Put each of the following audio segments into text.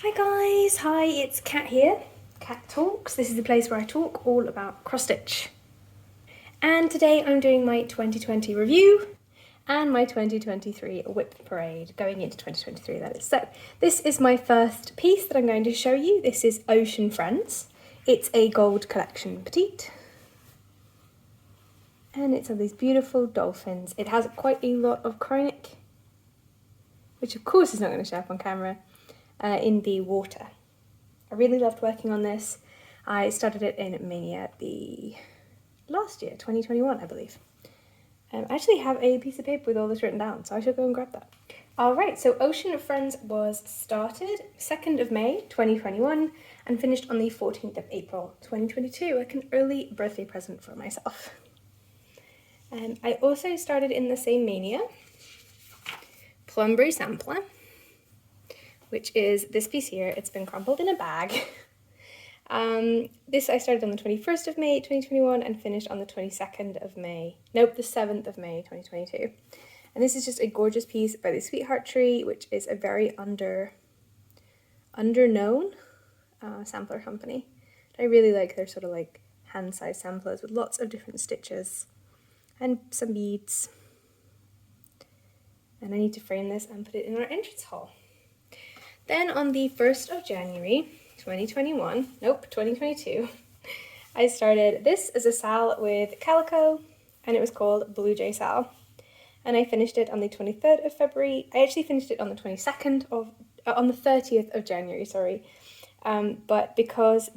Hi guys, hi, it's Kat here. Kat Talks. This is the place where I talk all about cross stitch. And today I'm doing my 2020 review and my 2023 WIP Parade, going into 2023 that is. So this is my first piece that I'm going to show you. This is Ocean Friends. It's a gold collection petite. And it's of these beautiful dolphins. It has quite a lot of chronic, which of course is not going to show up on camera, in the water. I really loved working on this. I started it in Mania the last year, 2021, I believe. I actually have a piece of paper with all this written down, so I should go and grab that. Alright, so Ocean Friends was started 2nd of May 2021 and finished on the 14th of April 2022, like an early birthday present for myself. I also started in the same Mania, Plumberry Sampler, which is this piece here. It's been crumpled in a bag. This I started on the 21st of May 2021 and finished on the 22nd of May. Nope, the 7th of May 2022. And this is just a gorgeous piece by the Sweetheart Tree, which is a very underknown sampler company. I really like their sort of like hand-sized samplers with lots of different stitches and some beads. And I need to frame this and put it in our entrance hall. Then on the 1st of January 2022, I started this as a sal with calico, and it was called Blue Jay Sal. And I finished it on the 23rd of February. I actually finished it on the 30th of January, sorry. But because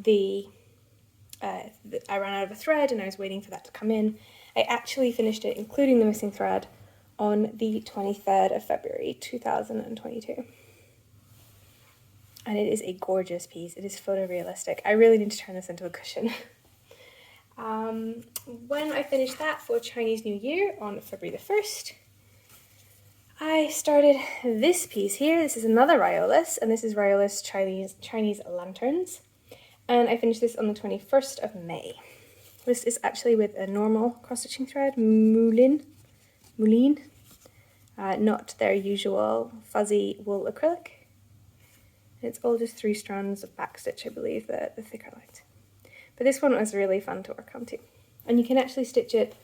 I ran out of a thread and I was waiting for that to come in, I actually finished it, including the missing thread, on the 23rd of February 2022. And it is a gorgeous piece. It is photorealistic. I really need to turn this into a cushion. When I finished that for Chinese New Year on February the 1st, I started this piece here. This is another Riolis, and this is Riolis Chinese Lanterns. And I finished this on the 21st of May. This is actually with a normal cross-stitching thread, Moulin, not their usual fuzzy wool acrylic. It's all just 3 strands of backstitch, I believe, the thicker lines. But this one was really fun to work on too. And you can actually stitch it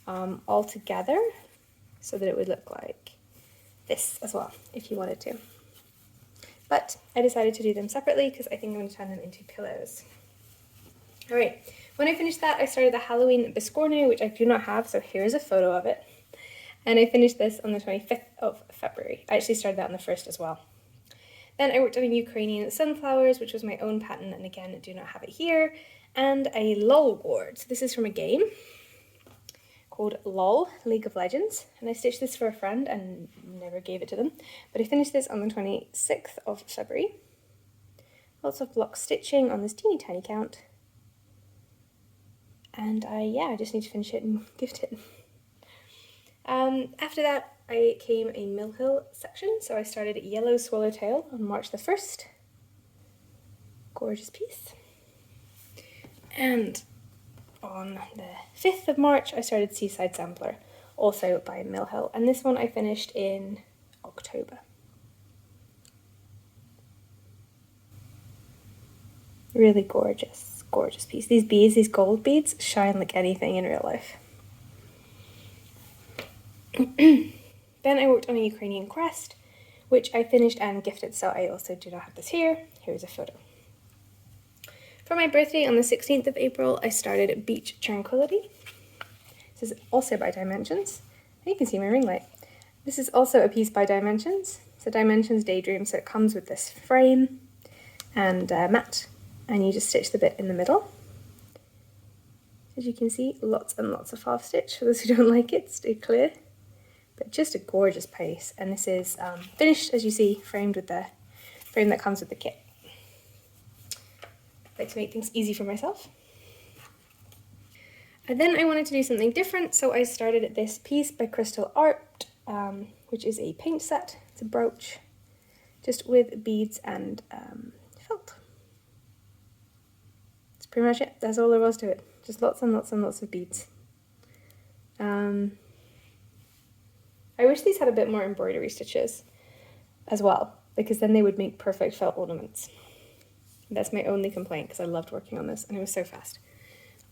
all together so that it would look like this as well, if you wanted to. But I decided to do them separately because I think I'm going to turn them into pillows. Alright, when I finished that, I started the Halloween Biscornu, which I do not have, so here's a photo of it. And I finished this on the 25th of February. I actually started that on the 1st as well. Then I worked on a Ukrainian Sunflowers, which was my own pattern, and again, I do not have it here, and a LOL board. So this is from a game called LOL, League of Legends, and I stitched this for a friend and never gave it to them, but I finished this on the 26th of February. Lots of block stitching on this teeny tiny count, and I just need to finish it and gift it. After that, I came a Mill Hill section, so I started Yellow Swallowtail on March the 1st. Gorgeous piece. And on the 5th of March, I started Seaside Sampler, also by Mill Hill, and this one I finished in October. Really gorgeous, gorgeous piece. These beads, these gold beads, shine like anything in real life. Then I worked on a Ukrainian Crest, which I finished and gifted, so I also do not have this here. Here's a photo. For my birthday on the 16th of April, I started Beach Tranquility. This is also by Dimensions. You can see my ring light. This is also a piece by Dimensions. So Dimensions Daydream, so it comes with this frame and mat, and you just stitch the bit in the middle. As you can see, lots and lots of half stitch. For those who don't like it, stay clear. But just a gorgeous piece, and this is finished, as you see, framed with the frame that comes with the kit. I like to make things easy for myself. And then I wanted to do something different, so I started this piece by Crystal Art, which is a paint set. It's a brooch, just with beads and felt. That's pretty much it. That's all there was to it. Just lots and lots and lots of beads. I wish these had a bit more embroidery stitches as well. because then they would make perfect felt ornaments. That's my only complaint, because I loved working on this and it was so fast.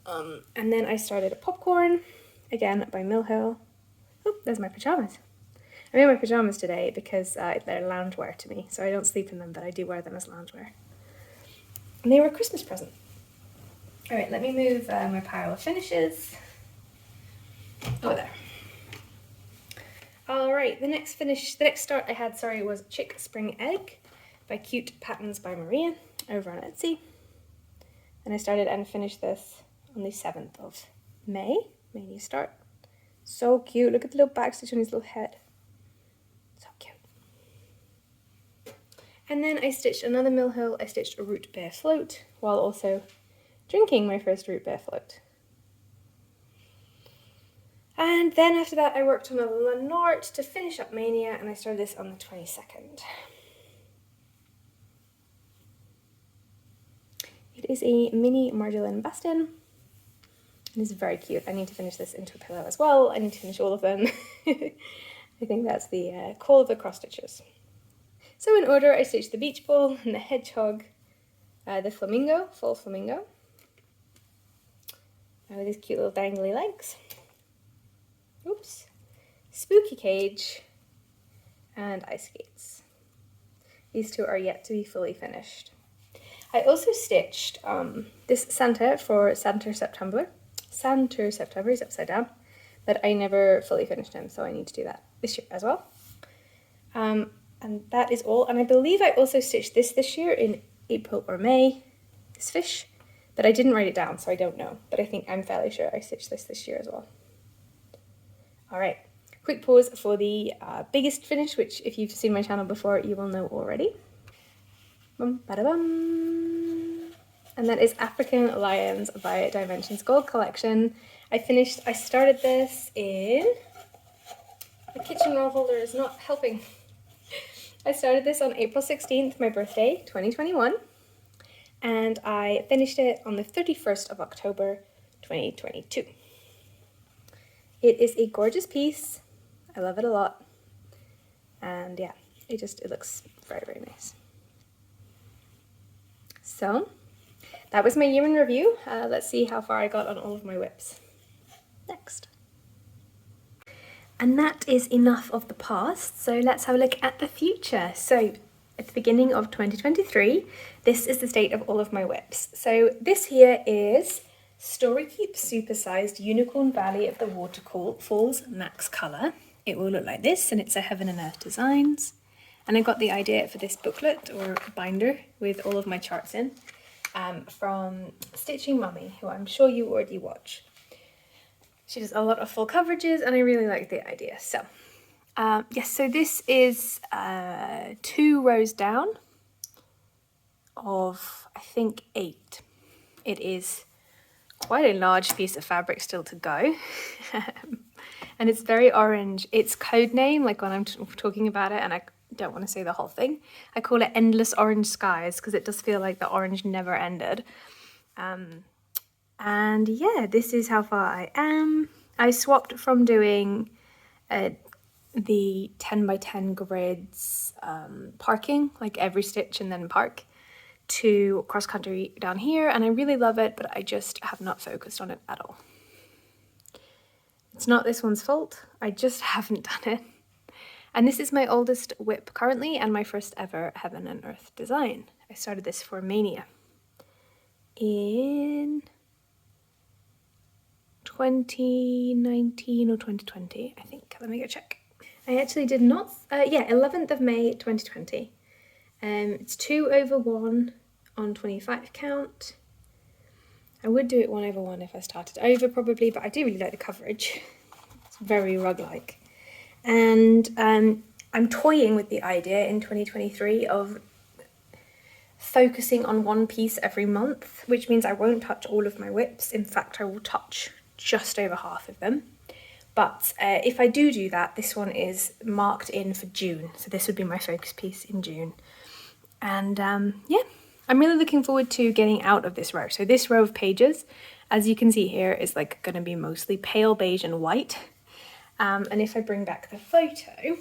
And then I started a popcorn, again by Mill Hill. Oh, there's my pajamas. I made my pajamas today because they're loungewear to me, so I don't sleep in them, but I do wear them as loungewear. And they were a Christmas present. Alright, let me move my pile of finishes over there. Alright, the next start I had, was Chick Spring Egg by Cute Patterns by Maria over on Etsy. And I started and finished this on the 7th of May. May new start. So cute. Look at the little backstitch on his little head. So cute. And then I stitched another Mill Hill. I stitched a root beer float while also drinking my first root beer float. And then after that I worked on a Lenart to finish up Mania, and I started this on the 22nd. It is a mini Marjolaine Bastion. It is very cute. I need to finish this into a pillow as well. I need to finish all of them. I think that's the call of the cross stitches. So in order, I stitched the beach ball and the hedgehog, the flamingo, full flamingo, with his cute little dangly legs. Oops. Spooky cage and ice skates. These two are yet to be fully finished. I also stitched this Santa for Santa September. Santa September, he's upside down, but I never fully finished him, so I need to do that this year as well. And that is all. And I believe I also stitched this year in April or May, this fish, but I didn't write it down, so I don't know. But I think I'm fairly sure I stitched this year as well. All right, quick pause for the biggest finish, which if you've seen my channel before, you will know already. Bum, ba-da-bum. And that is African Lions by Dimensions Gold Collection. I started this in, the kitchen roll holder is not helping. I started this on April 16th, my birthday, 2021. And I finished it on the 31st of October, 2022. It is a gorgeous piece. I love it a lot. And yeah, it looks very, very nice. So that was my year in review. Let's see how far I got on all of my WIPs. Next. And that is enough of the past, so let's have a look at the future. So at the beginning of 2023, this is the state of all of my WIPs. So this here is Storykeep Supersized Unicorn Valley of the Waterfalls Max Colour. It will look like this, and it's a Heaven and Earth Designs. And I got the idea for this booklet or binder with all of my charts in from Stitching Mummy, who I'm sure you already watch. She does a lot of full coverages and I really like the idea. So yes, so this is 2 rows down of, I think, 8. It is quite a large piece of fabric still to go. And it's very orange. Its code name, like when I'm talking about it, and I don't want to say the whole thing, I call it Endless Orange Skies because it does feel like the orange never ended. And yeah, this is how far I am. I swapped from doing the 10 by 10 grids parking, like every stitch and then park, to cross country down here, and I really love it, but I just have not focused on it at all. It's not this one's fault, I just haven't done it. And this is my oldest WIP currently and my first ever Heaven and Earth design. I started this for Mania in 2019 or 2020, I think. Let me go check. I actually did not, 11th of May 2020. It's 2/1 on 25 count. I would do it 1/1 if I started over probably, but I do really like the coverage. It's very rug-like. And I'm toying with the idea in 2023 of focusing on one piece every month, which means I won't touch all of my WIPs. In fact, I will touch just over half of them. But if I do that, this one is marked in for June. So this would be my focus piece in June. And yeah, I'm really looking forward to getting out of this row. So this row of pages, as you can see here, is like going to be mostly pale beige and white. And if I bring back the photo,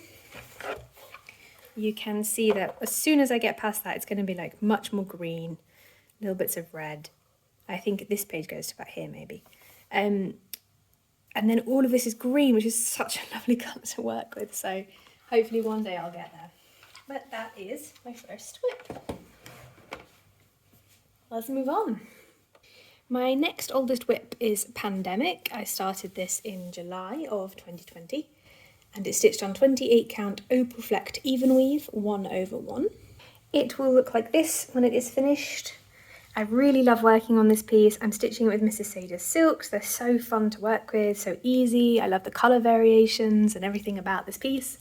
you can see that as soon as I get past that, it's going to be like much more green, little bits of red. I think this page goes to about here maybe. And then all of this is green, which is such a lovely colour to work with. So hopefully one day I'll get there. But that is my first WIP. Let's move on. My next oldest WIP is Pandemic. I started this in July of 2020 and it's stitched on 28 count opal flecked even weave 1/1. It will look like this when it is finished. I really love working on this piece. I'm stitching it with Mrs. Sage's silks. They're so fun to work with, so easy. I love the colour variations and everything about this piece.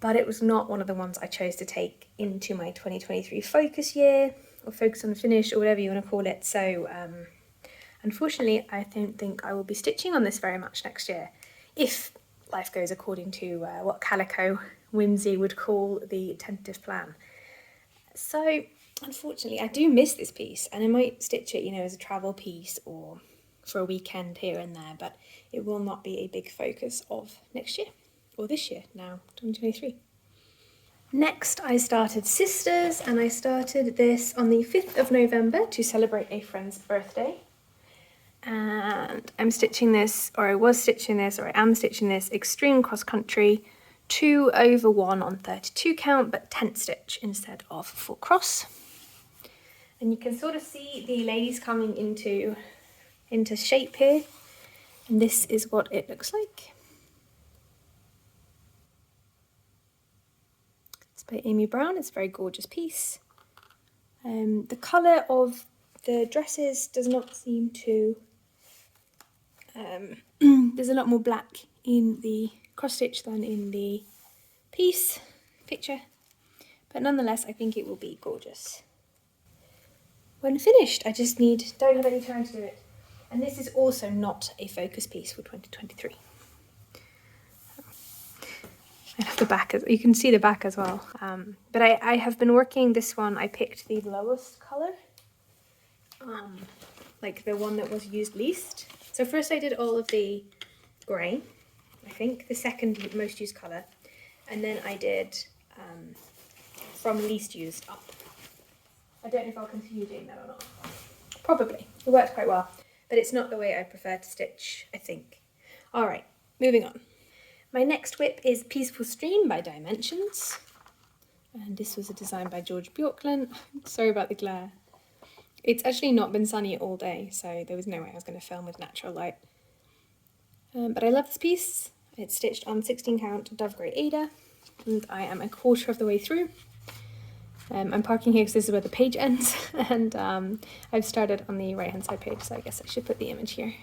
But it was not one of the ones I chose to take into my 2023 focus year, or focus on finish, or whatever you want to call it. So unfortunately, I don't think I will be stitching on this very much next year, if life goes according to what Calico Whimsy would call the tentative plan. So unfortunately, I do miss this piece, and I might stitch it, as a travel piece or for a weekend here and there, but it will not be a big focus of next year, or this year now, 2023. Next, I started Sisters, and I started this on the 5th of November to celebrate a friend's birthday. And I'm stitching this, or I was stitching this, or I am stitching this Extreme Cross Country 2/1 on 32 count, but tent stitch instead of full cross. And you can sort of see the ladies coming into shape here, and this is what it looks like. It's by Amy Brown. It's a very gorgeous piece. The colour of the dresses does not seem to... there's a lot more black in the cross stitch than in the picture, but nonetheless I think it will be gorgeous. When finished, I just don't have any time to do it. And this is also not a focus piece for 2023. I have the back, you can see the back as well. But I have been working this one. I picked the lowest colour, like the one that was used least. So first I did all of the grey, I think, the second most used colour. And then I did from least used up. I don't know if I'll continue doing that or not. Probably. It worked quite well. But it's not the way I prefer to stitch, I think. Alright, moving on. My next WIP is Peaceful Stream by Dimensions. And this was a design by George Bjorklund. Sorry about the glare. It's actually not been sunny all day, so there was no way I was going to film with natural light. But I love this piece. It's stitched on 16 count Dove Grey Ada, and I am a quarter of the way through. I'm parking here because this is where the page ends, and I've started on the right hand side page, so I guess I should put the image here.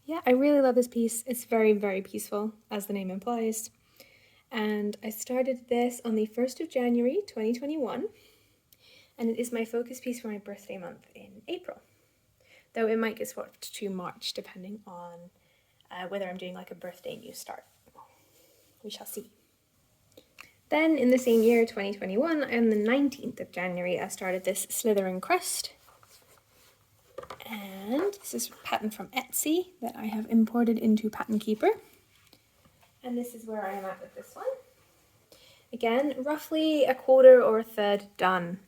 Yeah, I really love this piece. It's very, very peaceful, as the name implies. And I started this on the 1st of January 2021, and it is my focus piece for my birthday month in April. Though it might get swapped to March, depending on whether I'm doing like a birthday new start. We shall see. Then in the same year, 2021, on the 19th of January, I started this Slytherin Crest. And this is a pattern from Etsy that I have imported into Pattern Keeper. And this is where I am at with this one. Again, roughly a quarter or a third done.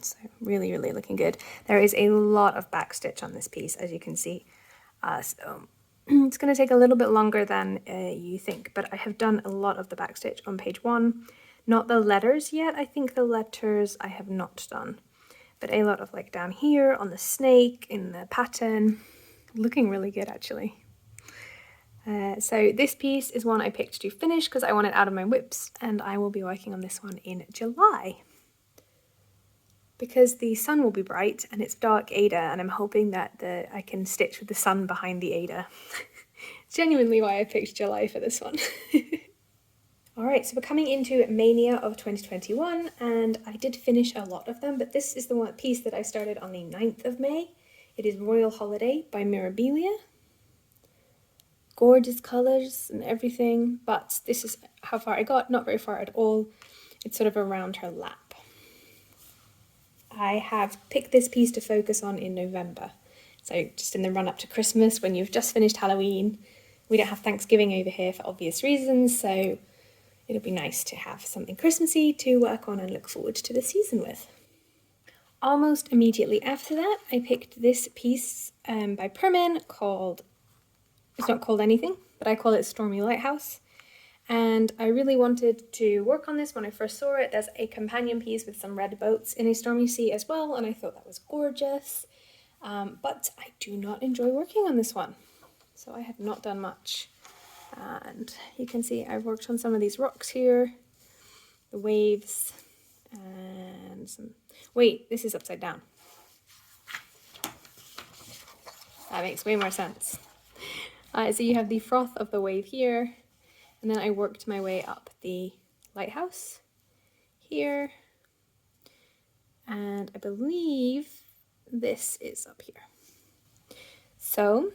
So really, really looking good. There is a lot of backstitch on this piece, as you can see. So it's going to take a little bit longer than you think, but I have done a lot of the backstitch on page 1. Not the letters yet. I think the letters I have not done, but a lot of like down here on the snake, in the pattern. Looking really good, actually. So this piece is one I picked to finish because I want it out of my WIPs, and I will be working on this one in July. Because the sun will be bright and it's dark Ada, and I'm hoping that I can stitch with the sun behind the Ada. It's genuinely why I picked July for this one. Alright, so we're coming into Mania of 2021, and I did finish a lot of them, but this is the one piece that I started on the 9th of May. It is Royal Holiday by Mirabilia. Gorgeous colours and everything, but this is how far I got, not very far at all. It's sort of around her lap. I have picked this piece to focus on in November, so just in the run up to Christmas when you've just finished Halloween, We don't have Thanksgiving over here for obvious reasons, so it'll be nice to have something Christmassy to work on and look forward to the season with. Almost immediately after that, I picked this piece by Permin called, it's not called anything, but I call it Stormy Lighthouse. And I really wanted to work on this when I first saw it. There's a companion piece with some red boats in a stormy sea as well, and I thought that was gorgeous. But I do not enjoy working on this one, so I have not done much. And you can see I've worked on some of these rocks here, the waves, and some... Wait, this is upside down. That makes way more sense. So you have the froth of the wave here, and then I worked my way up the lighthouse here, and I believe this is up here. So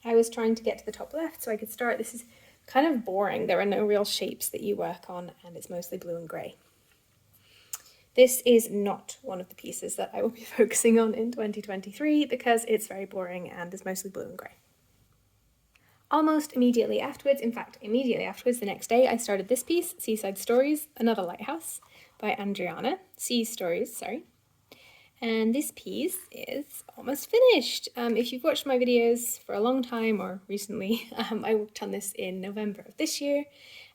I was trying to get to the top left so I could start. This is kind of boring. There are no real shapes that you work on, and it's mostly blue and grey. This is not one of the pieces that I will be focusing on in 2023 because it's very boring and is mostly blue and grey. Almost immediately afterwards, in fact, immediately afterwards, the next day, I started this piece, Seaside Stories, Another Lighthouse, by Andriana. Stories, sorry. And this piece is almost finished. If you've watched my videos for a long time or recently, I worked on this in November of this year,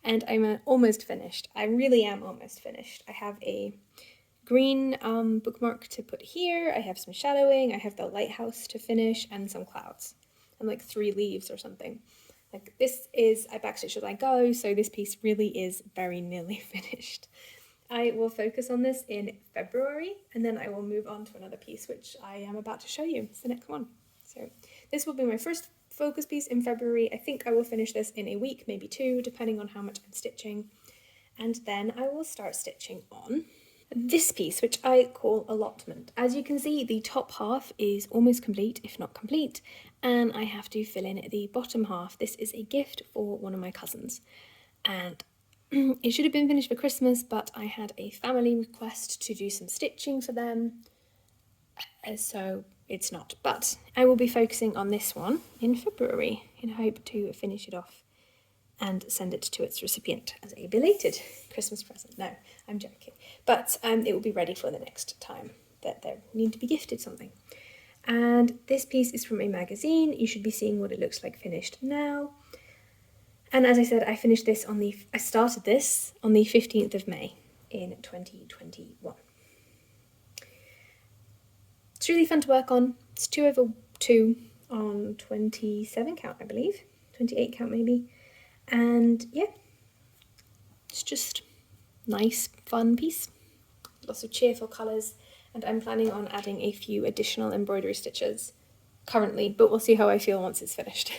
and I'm almost finished. I really am almost finished. I have a green bookmark to put here, I have some shadowing, I have the lighthouse to finish, and some clouds. And like 3 leaves or something. Like this is, I backstitch as I go, so this piece really is very nearly finished. I will focus on this in February, and then I will move on to another piece, which I am about to show you. It's the next one. So this will be my first focus piece in February. I think I will finish this in a week, maybe 2, depending on how much I'm stitching. And then I will start stitching on this piece, which I call Allotment. As you can see, the top half is almost complete, if not complete, and I have to fill in the bottom half. This is a gift for one of my cousins, and it should have been finished for Christmas, but I had a family request to do some stitching for them, so it's not. But I will be focusing on this one in February in hope to finish it off and send it to its recipient as a belated Christmas present. No, I'm joking. But it will be ready for the next time that they need to be gifted something. And this piece is from a magazine. You should be seeing what it looks like finished now. And as I said, I started this on the 15th of May in 2021. It's really fun to work on. It's 2/2 on 27 count, I believe. 28 count maybe. And yeah, it's just nice, fun piece. Lots of cheerful colours, and I'm planning on adding a few additional embroidery stitches currently, but we'll see how I feel once it's finished.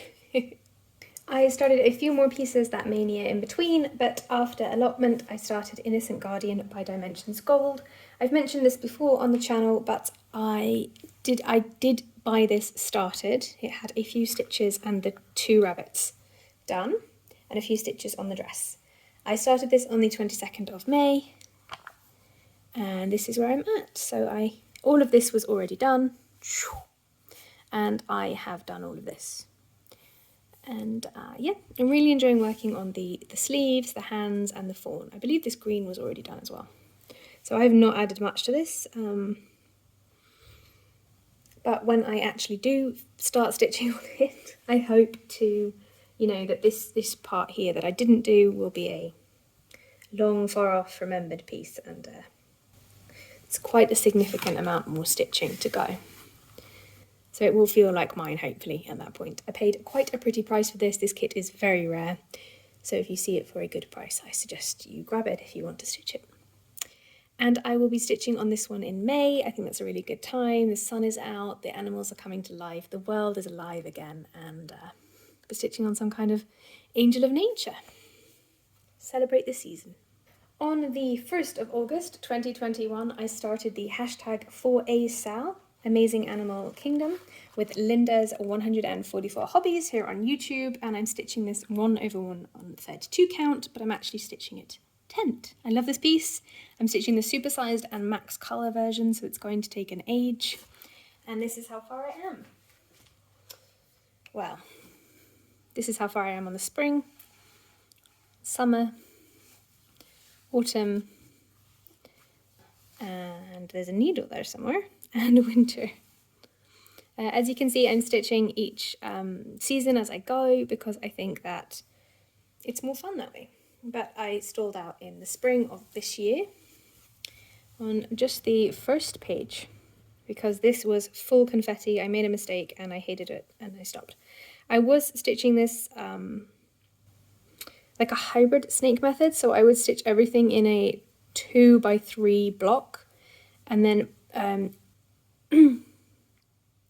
I started a few more pieces that mania in between, but after Allotment I started Innocent Guardian by Dimensions Gold. I've mentioned this before on the channel, but I did buy this started. It had a few stitches and the 2 rabbits done, and a few stitches on the dress. I started this on the 22nd of May, and this is where I'm at. So all of this was already done, and I have done all of this. And yeah, I'm really enjoying working on the sleeves, the hands, and the fawn. I believe this green was already done as well. So I have not added much to this, but when I actually do start stitching on it, I hope to, that this part here that I didn't do will be a long, far off remembered piece, and it's quite a significant amount more stitching to go. So it will feel like mine, hopefully, at that point. I paid quite a pretty price for this. This kit is very rare, so if you see it for a good price, I suggest you grab it if you want to stitch it. And I will be stitching on this one in May. I think that's a really good time. The sun is out, the animals are coming to life, the world is alive again, and I'll be stitching on some kind of angel of nature. Celebrate the season. On the 1st of August 2021, I started the hashtag 4ASal, Amazing Animal Kingdom, with Linda's 144 Hobbies here on YouTube, and I'm stitching this 1/1 on 32 count, but I'm actually stitching it 10th. I love this piece. I'm stitching the supersized and max colour version, so it's going to take an age, and this is how far I am. Well, This is how far I am on the spring, summer, autumn, and there's a needle there somewhere, and winter. As you can see, I'm stitching each season as I go because I think that it's more fun that way. But I stalled out in the spring of this year on just the first page because this was full confetti. I made a mistake and I hated it and I stopped. I was stitching this like a hybrid snake method, so I would stitch everything in a 2x3 block and then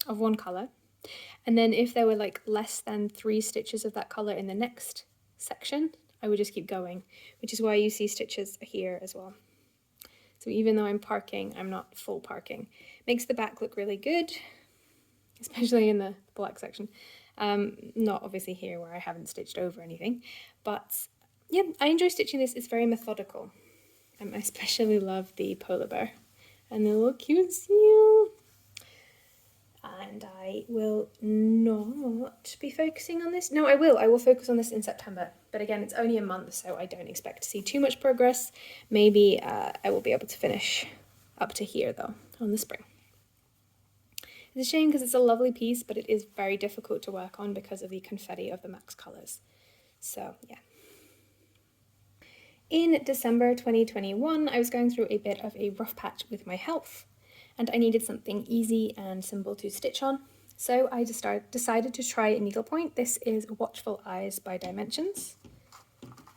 of one colour, and then if there were like less than 3 stitches of that colour in the next section, I would just keep going, which is why you see stitches here as well. So even though I'm parking, I'm not full parking. Makes the back look really good, especially in the black section. Not obviously here where I haven't stitched over anything, but yeah, I enjoy stitching this. It's very methodical. I especially love the polar bear and the little cute seal. And I will not be focusing on this. No, I will focus on this in September. But again, it's only a month, so I don't expect to see too much progress. Maybe I will be able to finish up to here though, on the spring. It's a shame because it's a lovely piece, but it is very difficult to work on because of the confetti of the Max colours. So yeah. In December 2021, I was going through a bit of a rough patch with my health, and I needed something easy and simple to stitch on. So I decided to try Needlepoint. This is Watchful Eyes by Dimensions.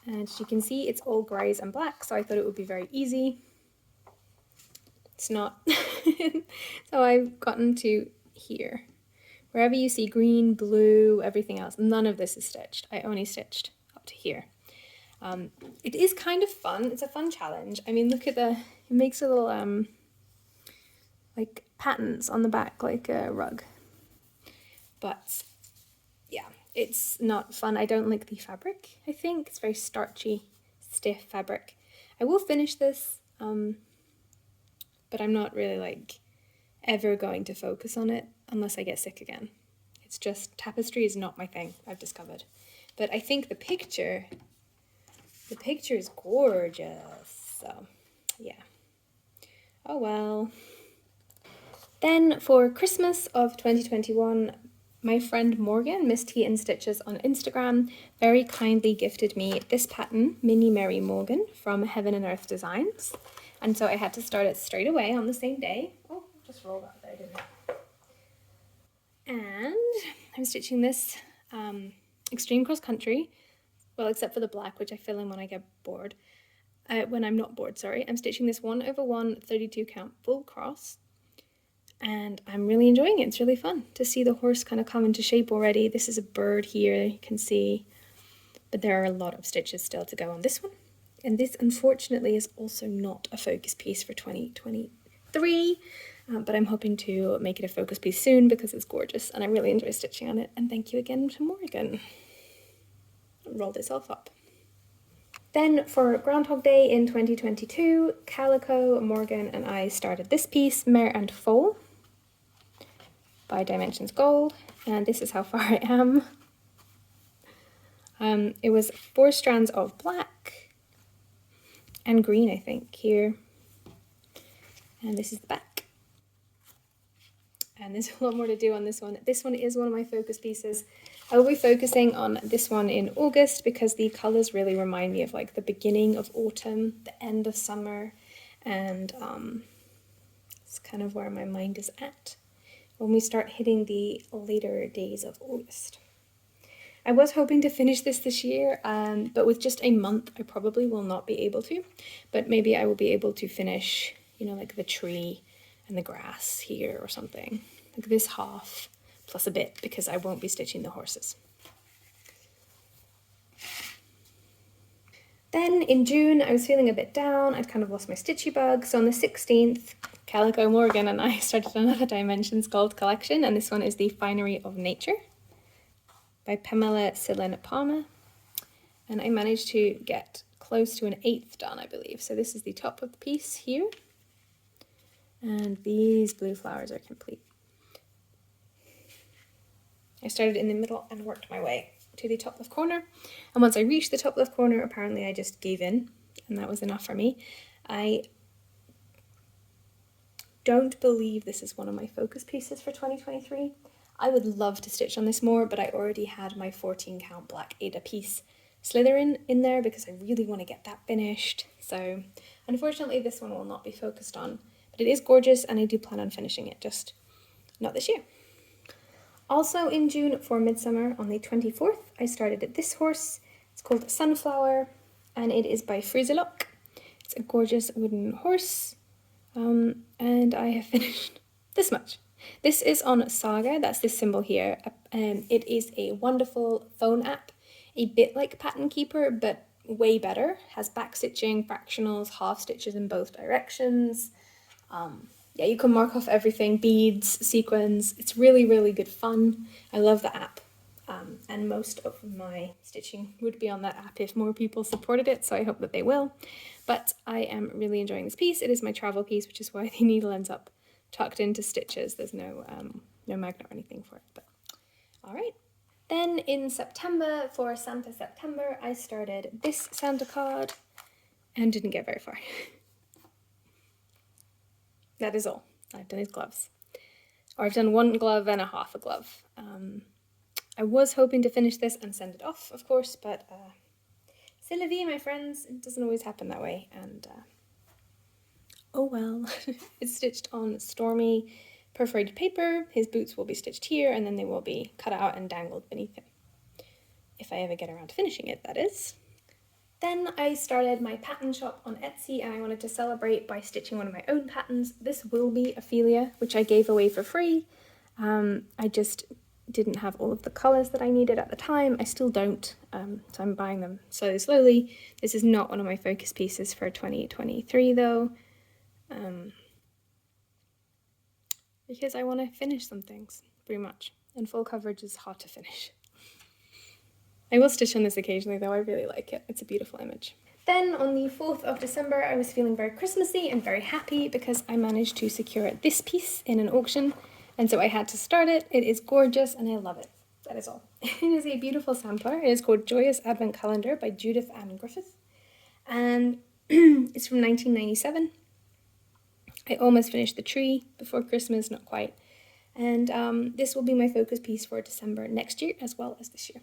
And as you can see, it's all greys and black, so I thought it would be very easy. It's not. So I've gotten to here. Wherever you see green, blue, everything else, none of this is stitched. I only stitched up to here. It is kind of fun. It's a fun challenge. I mean, look at it makes a little like patterns on the back, like a rug. But yeah, it's not fun. I don't like the fabric, I think. It's very starchy, stiff fabric. I will finish this, but I'm not really like ever going to focus on it unless I get sick again. It's just, tapestry is not my thing, I've discovered. But I think the picture is gorgeous, so yeah. Oh well. Then for Christmas of 2021, my friend Morgan, Miss Tea and Stitches on Instagram, very kindly gifted me this pattern, Mini Mary Morgan, from Heaven and Earth Designs. And so I had to start it straight away on the same day. Oh, just rolled out there, didn't it? And I'm stitching this Extreme Cross Country, well, except for the black, which I fill in when I get bored. When I'm not bored, sorry. I'm stitching this 1/1 32 count full cross. And I'm really enjoying it. It's really fun to see the horse kind of come into shape already. This is a bird here, you can see. But there are a lot of stitches still to go on this one. And this, unfortunately, is also not a focus piece for 2023. But I'm hoping to make it a focus piece soon because it's gorgeous and I really enjoy stitching on it. And thank you again to Morgan. Roll this off up. Then for Groundhog Day in 2022, Calico, Morgan and I started this piece, Mare and Foal by Dimensions Gold, and this is how far I am. It was 4 strands of black and green, I think, here. And this is the back. And there's a lot more to do on this one. This one is one of my focus pieces. I will be focusing on this one in August because the colours really remind me of like the beginning of autumn, the end of summer, and it's kind of where my mind is at when we start hitting the later days of August. I was hoping to finish this year, but with just a month I probably will not be able to, but maybe I will be able to finish, you know, like the tree and the grass here or something, like this half plus a bit, because I won't be stitching the horses. Then in June I was feeling a bit down. I'd kind of lost my stitchy bug, so on the 16th Calico, Morgan and I started another Dimensions Gold collection, and this one is the Finery of Nature by Pamela Sillen Palmer, and I managed to get close to an 1/8 done, I believe. So this is the top of the piece here, and these blue flowers are complete. I started in the middle and worked my way to the top left corner. And once I reached the top left corner, apparently I just gave in, and that was enough for me. I don't believe this is one of my focus pieces for 2023. I would love to stitch on this more, but I already had my 14 count black Ada piece Slytherin in there because I really want to get that finished. So unfortunately this one will not be focused on, but it is gorgeous and I do plan on finishing it, just not this year. Also in June for Midsummer on the 24th, I started this horse. It's called Sunflower and it is by Frizzalock. It's a gorgeous wooden horse. And I have finished this much. This is on Saga, that's this symbol here. It is a wonderful phone app, a bit like Pattern Keeper, but way better. Has back stitching, fractionals, half stitches in both directions. Yeah, you can mark off everything, beads, sequins. It's really, really good fun. I love the app. And most of my stitching would be on that app if more people supported it, so I hope that they will. But I am really enjoying this piece. It is my travel piece, which is why the needle ends up tucked into stitches. There's no magnet or anything for it, but all right. Then in September, for Santa September, I started this Santa card and didn't get very far. That is all. I've done his gloves. Or I've done one glove and a half a glove. I was hoping to finish this and send it off, of course, but c'est la vie, my friends. It doesn't always happen that way, and oh well. It's stitched on Stormy perforated paper. His boots will be stitched here, and then they will be cut out and dangled beneath him. If I ever get around to finishing it, that is. Then I started my pattern shop on Etsy, and I wanted to celebrate by stitching one of my own patterns. This will be Ophelia, which I gave away for free. I just didn't have all of the colours that I needed at the time. I still don't, so I'm buying them slowly. This is not one of my focus pieces for 2023 though, because I want to finish some things, pretty much, and full coverage is hard to finish. I will stitch on this occasionally though, I really like it. It's a beautiful image. Then on the 4th of December, I was feeling very Christmassy and very happy because I managed to secure this piece in an auction. And so I had to start it. It is gorgeous and I love it. That is all. It is a beautiful sampler. It is called Joyous Advent Calendar by Judith Ann Griffith. And it's from 1997. I almost finished the tree before Christmas, not quite. And this will be my focus piece for December next year as well as this year.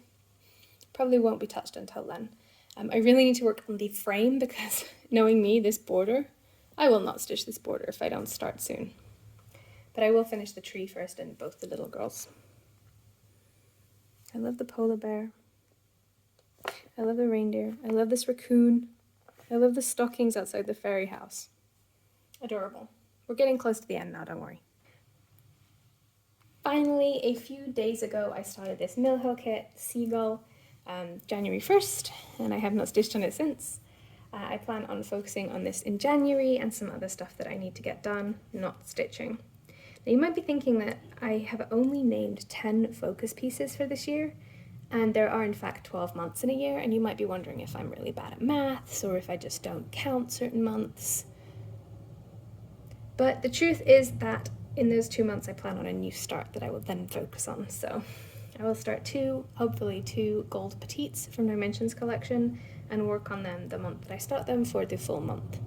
Probably won't be touched until then. I really need to work on the frame because knowing me, this border, I will not stitch this border if I don't start soon. But I will finish the tree first and both the little girls. I love the polar bear. I love the reindeer. I love this raccoon. I love the stockings outside the fairy house. Adorable. We're getting close to the end now, don't worry. Finally, a few days ago, I started this Mill Hill kit, Seagull, January 1st, and I have not stitched on it since. I plan on focusing on this in January and some other stuff that I need to get done, not stitching. Now you might be thinking that I have only named 10 focus pieces for this year, and there are in fact 12 months in a year, and you might be wondering if I'm really bad at maths or if I just don't count certain months. But the truth is that in those 2 months I plan on a new start that I will then focus on. So I will start hopefully two gold petites from Dimensions collection and work on them the month that I start them for the full month.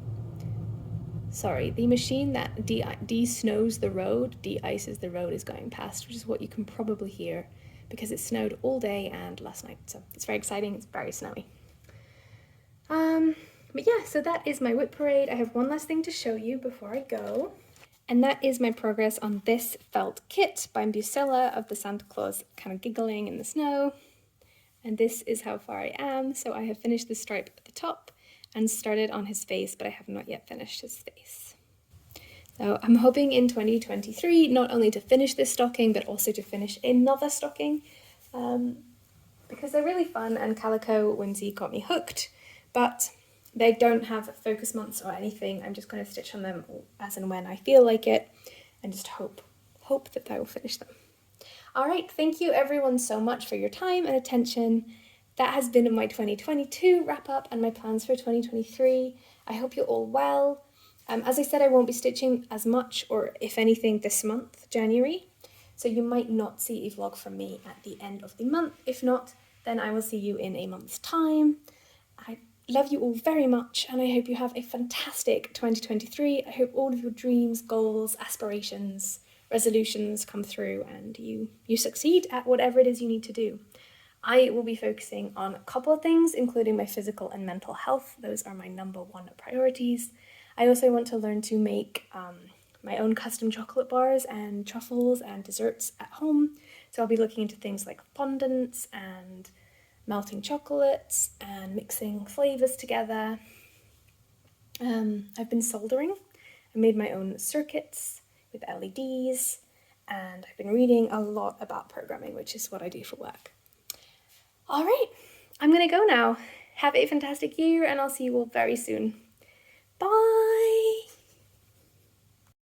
Sorry, the machine that de-snows the road, de-ices the road is going past, which is what you can probably hear because it snowed all day and last night. So it's very exciting, it's very snowy. But yeah, so that is my WIP Parade. I have one last thing to show you before I go. And that is my progress on this felt kit by Bucella of the Santa Claus kind of giggling in the snow. And this is how far I am. So I have finished the stripe at the top and started on his face, but I have not yet finished his face. So I'm hoping in 2023 not only to finish this stocking, but also to finish another stocking because they're really fun, and Calico Whimsy got me hooked, but they don't have focus months or anything. I'm just going to stitch on them as and when I feel like it and just hope that I will finish them. All right, thank you everyone so much for your time and attention. That has been my 2022 wrap up and my plans for 2023. I hope you're all well. As I said, I won't be stitching as much, or if anything, this month, January. So you might not see a vlog from me at the end of the month. If not, then I will see you in a month's time. I love you all very much, and I hope you have a fantastic 2023. I hope all of your dreams, goals, aspirations, resolutions come through and you succeed at whatever it is you need to do. I will be focusing on a couple of things, including my physical and mental health. Those are my number one priorities. I also want to learn to make my own custom chocolate bars and truffles and desserts at home. So I'll be looking into things like fondants and melting chocolates and mixing flavours together. I've been soldering. I made my own circuits with LEDs, and I've been reading a lot about programming, which is what I do for work. All right, I'm gonna go now. Have a fantastic year, and I'll see you all very soon. Bye!